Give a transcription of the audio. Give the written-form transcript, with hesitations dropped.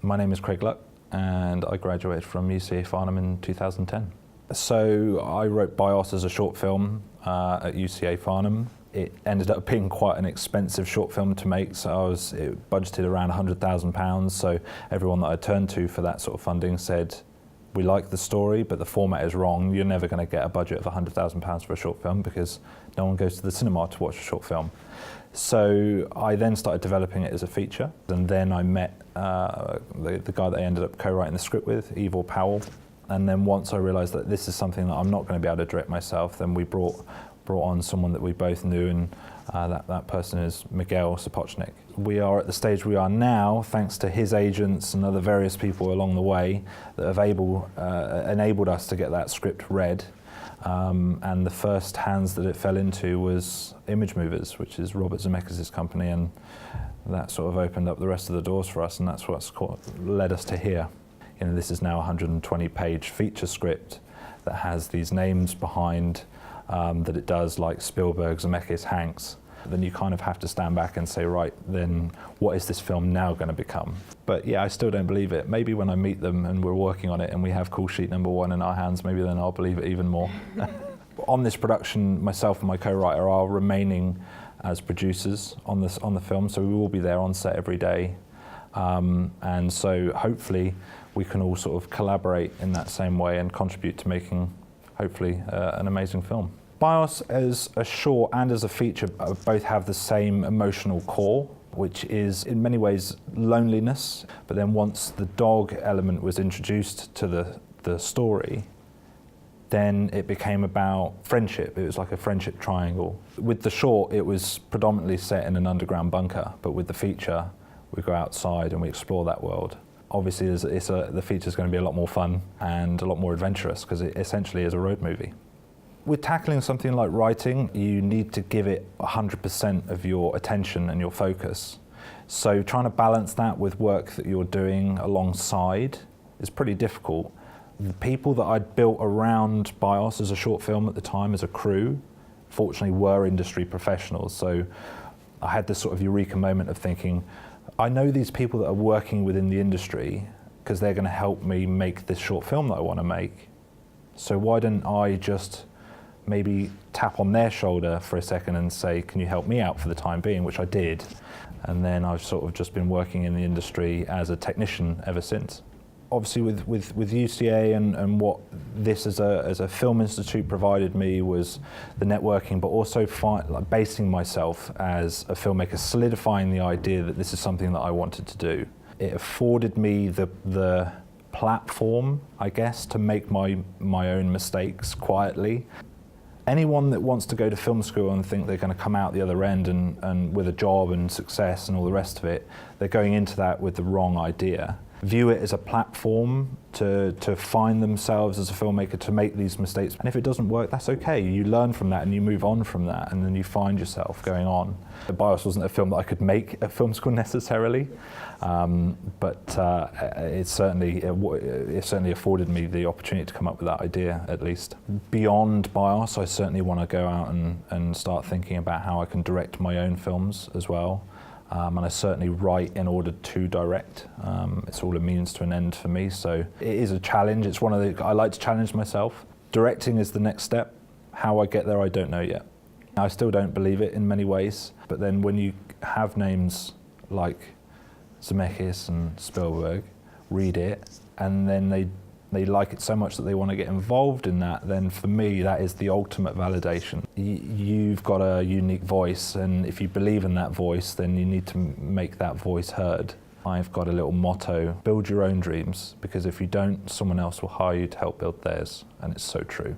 My name is Craig Luck, and I graduated from UCA Farnham in 2010. So I wrote BIOS as a short film at UCA Farnham. It ended up being quite an expensive short film to make, so it budgeted around £100,000. So everyone that I turned to for that sort of funding said, we like the story, but the format is wrong. You're never going to get a budget of £100,000 for a short film because no one goes to the cinema to watch a short film. So I then started developing it as a feature, and then I met the guy that I ended up co-writing the script with, Ivor Powell. And then once I realised that this is something that I'm not going to be able to direct myself, then we brought on someone that we both knew, and that person is Miguel Sapochnik. We are at the stage we are now, thanks to his agents and other various people along the way that have enabled us to get that script read. And the first hands that it fell into was Image Movers, which is Robert Zemeckis' company, and that sort of opened up the rest of the doors for us, and that's what's led us to here. You know, this is now a 120-page feature script that has these names behind that it does, like Spielberg, Zemeckis, Hanks. Then you kind of have to stand back and say, right, then what is this film now going to become? But yeah, I still don't believe it. Maybe when I meet them and we're working on it and we have call sheet number 1 in our hands, maybe then I'll believe it even more. On this production, myself and my co-writer are remaining as producers on the film, so we will be there on set every day. And so hopefully we can all sort of collaborate in that same way and contribute to making, hopefully, an amazing film. BIOS as a short and as a feature both have the same emotional core, which is in many ways loneliness. But then once the dog element was introduced to the story, then it became about friendship. It was like a friendship triangle. With the short, it was predominantly set in an underground bunker, but with the feature, we go outside and we explore that world. Obviously, the feature's going to be a lot more fun and a lot more adventurous because it essentially is a road movie. With tackling something like writing, you need to give it 100% of your attention and your focus. So trying to balance that with work that you're doing alongside is pretty difficult. The people that I'd built around BIOS as a short film at the time, as a crew, fortunately were industry professionals. So I had this sort of eureka moment of thinking, I know these people that are working within the industry because they're going to help me make this short film that I want to make. So why don't I just maybe tap on their shoulder for a second and say, can you help me out for the time being, which I did. And then I've sort of just been working in the industry as a technician ever since. Obviously with UCA and what this as a film institute provided me was the networking, but also basing myself as a filmmaker, solidifying the idea that this is something that I wanted to do. It afforded me the platform, I guess, to make my own mistakes quietly. Anyone that wants to go to film school and think they're going to come out the other end and with a job and success and all the rest of it, they're going into that with the wrong idea. View it as a platform to find themselves as a filmmaker, to make these mistakes. And if it doesn't work, that's okay. You learn from that and you move on from that, and then you find yourself going on. BIOS wasn't a film that I could make at film school necessarily, but it certainly afforded me the opportunity to come up with that idea, at least. Beyond BIOS, I certainly want to go out and start thinking about how I can direct my own films as well. And I certainly write in order to direct. It's all a means to an end for me, so it is a challenge. It's I like to challenge myself. Directing is the next step. How I get there, I don't know yet. I still don't believe it in many ways, but then when you have names like Zemeckis and Spielberg read it, and then they like it so much that they want to get involved in that, then for me that is the ultimate validation. You've got a unique voice, and if you believe in that voice, then you need to make that voice heard. I've got a little motto, build your own dreams, because if you don't, someone else will hire you to help build theirs, and it's so true.